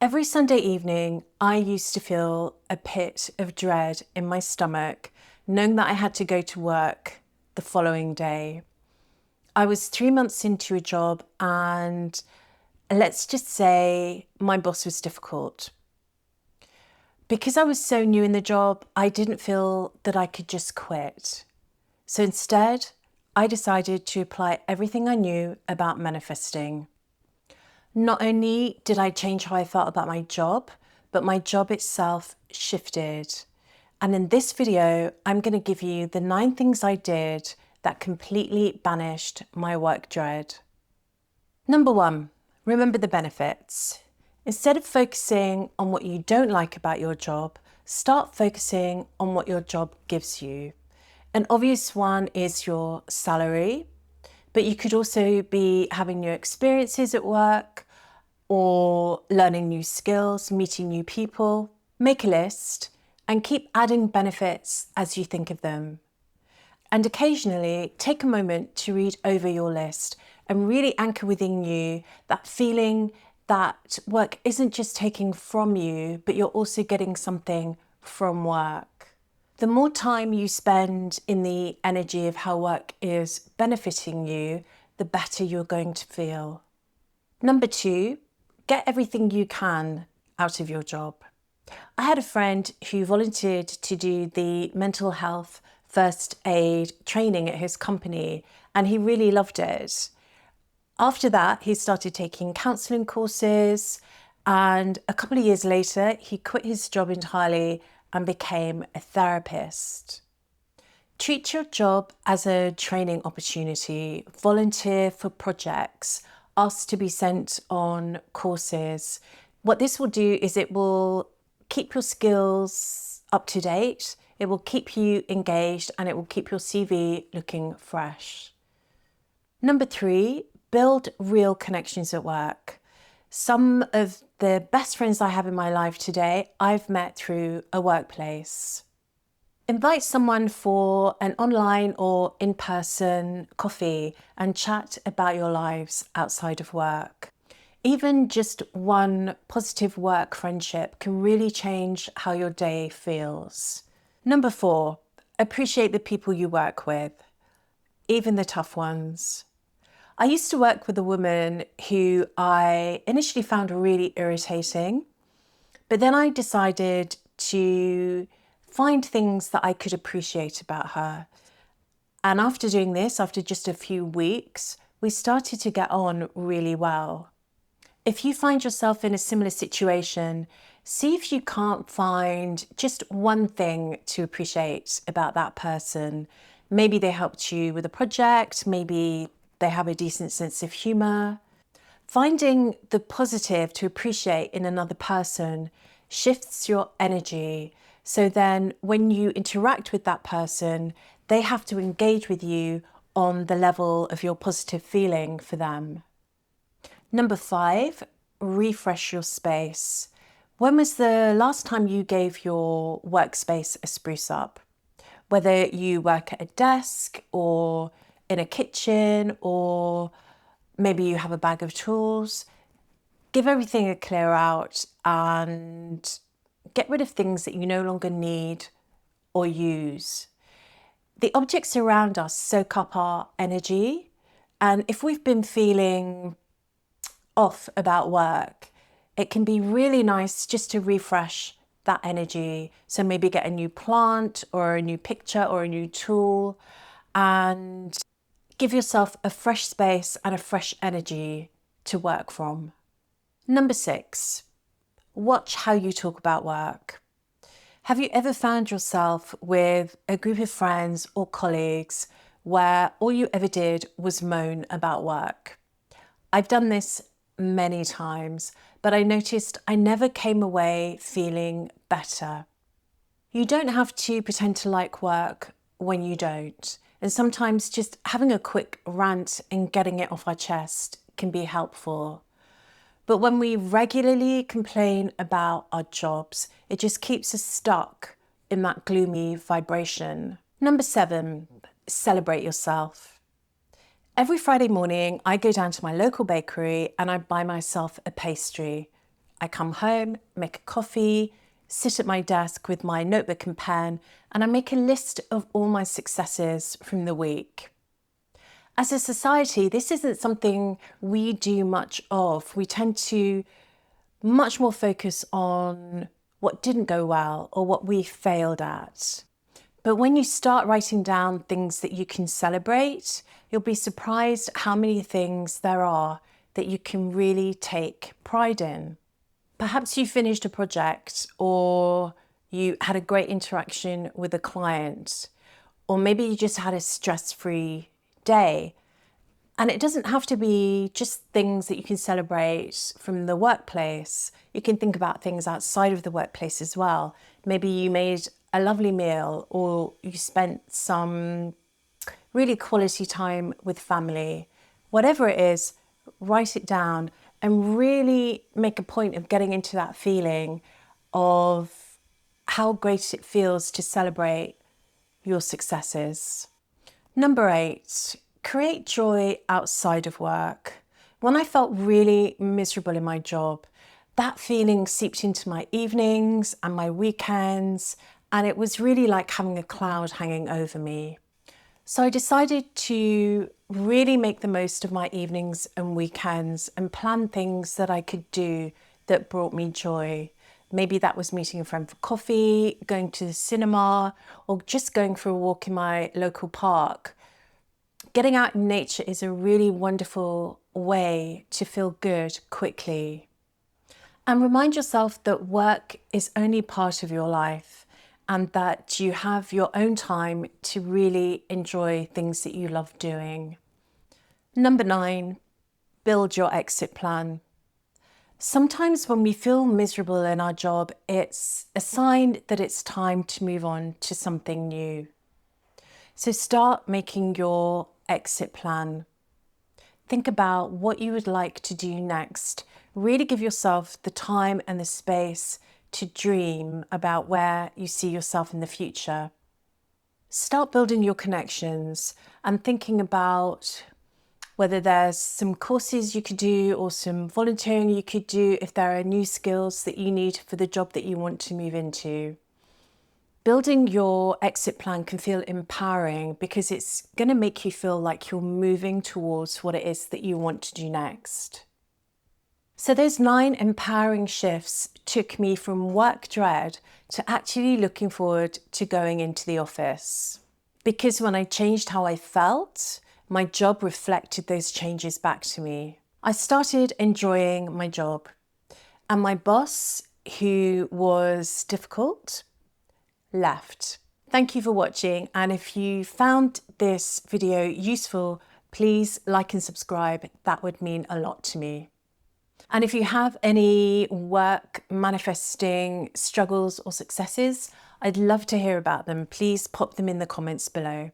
Every Sunday evening, I used to feel a pit of dread in my stomach, knowing that I had to go to work the following day. I was 3 months into a job, and let's just say my boss was difficult. Because I was so new in the job, I didn't feel that I could just quit. So instead, I decided to apply everything I knew about manifesting. Not only did I change how I felt about my job, but my job itself shifted. And in this video, I'm going to give you the 9 things I did that completely banished my work dread. Number 1, remember the benefits. Instead of focusing on what you don't like about your job, start focusing on what your job gives you. An obvious one is your salary, but you could also be having new experiences at work, or learning new skills, meeting new people. Make a list and keep adding benefits as you think of them. And occasionally take a moment to read over your list and really anchor within you that feeling that work isn't just taking from you, but you're also getting something from work. The more time you spend in the energy of how work is benefiting you, the better you're going to feel. Number 2, get everything you can out of your job. I had a friend who volunteered to do the mental health first aid training at his company, and he really loved it. After that, he started taking counselling courses, and a couple of years later, he quit his job entirely and became a therapist. Treat your job as a training opportunity, volunteer for projects, ask to be sent on courses. What this will do is it will keep your skills up to date, it will keep you engaged, and it will keep your CV looking fresh. Number 3, build real connections at work. Some of the best friends I have in my life today, I've met through a workplace. Invite someone for an online or in-person coffee and chat about your lives outside of work. Even just one positive work friendship can really change how your day feels. Number 4, appreciate the people you work with, even the tough ones. I used to work with a woman who I initially found really irritating, but then I decided to find things that I could appreciate about her. And after doing this, after just a few weeks, we started to get on really well. If you find yourself in a similar situation, see if you can't find just one thing to appreciate about that person. Maybe they helped you with a project, maybe they have a decent sense of humour. Finding the positive to appreciate in another person shifts your energy. So then when you interact with that person, they have to engage with you on the level of your positive feeling for them. Number 5, refresh your space. When was the last time you gave your workspace a spruce up? Whether you work at a desk or in a kitchen, or maybe you have a bag of tools, give everything a clear out and get rid of things that you no longer need or use. The objects around us soak up our energy, and if we've been feeling off about work, it can be really nice just to refresh that energy. So maybe get a new plant or a new picture or a new tool and give yourself a fresh space and a fresh energy to work from. Number 6, watch how you talk about work. Have you ever found yourself with a group of friends or colleagues where all you ever did was moan about work? I've done this many times, but I noticed I never came away feeling better. You don't have to pretend to like work when you don't. And sometimes just having a quick rant and getting it off our chest can be helpful. But when we regularly complain about our jobs, it just keeps us stuck in that gloomy vibration. Number 7, celebrate yourself. Every Friday morning, I go down to my local bakery and I buy myself a pastry. I come home, make a coffee, sit at my desk with my notebook and pen, and I make a list of all my successes from the week. As a society, this isn't something we do much of. We tend to much more focus on what didn't go well or what we failed at. But when you start writing down things that you can celebrate, you'll be surprised how many things there are that you can really take pride in. Perhaps you finished a project, or you had a great interaction with a client, or maybe you just had a stress-free day. And it doesn't have to be just things that you can celebrate from the workplace. You can think about things outside of the workplace as well. Maybe you made a lovely meal, or you spent some really quality time with family. Whatever it is, write it down and really make a point of getting into that feeling of how great it feels to celebrate your successes. Number 8, create joy outside of work. When I felt really miserable in my job, that feeling seeped into my evenings and my weekends, and it was really like having a cloud hanging over me. So I decided to really make the most of my evenings and weekends and plan things that I could do that brought me joy. Maybe that was meeting a friend for coffee, going to the cinema, or just going for a walk in my local park. Getting out in nature is a really wonderful way to feel good quickly. And remind yourself that work is only part of your life, and that you have your own time to really enjoy things that you love doing. Number 9, build your exit plan. Sometimes when we feel miserable in our job, it's a sign that it's time to move on to something new. So start making your exit plan. Think about what you would like to do next. Really give yourself the time and the space to dream about where you see yourself in the future. Start building your connections and thinking about whether there's some courses you could do or some volunteering you could do if there are new skills that you need for the job that you want to move into. Building your exit plan can feel empowering because it's going to make you feel like you're moving towards what it is that you want to do next. So those 9 empowering shifts took me from work dread to actually looking forward to going into the office. Because when I changed how I felt, my job reflected those changes back to me. I started enjoying my job, and my boss, who was difficult, left. Thank you for watching, and if you found this video useful, please like and subscribe. That would mean a lot to me. And if you have any work manifesting struggles or successes, I'd love to hear about them. Please pop them in the comments below.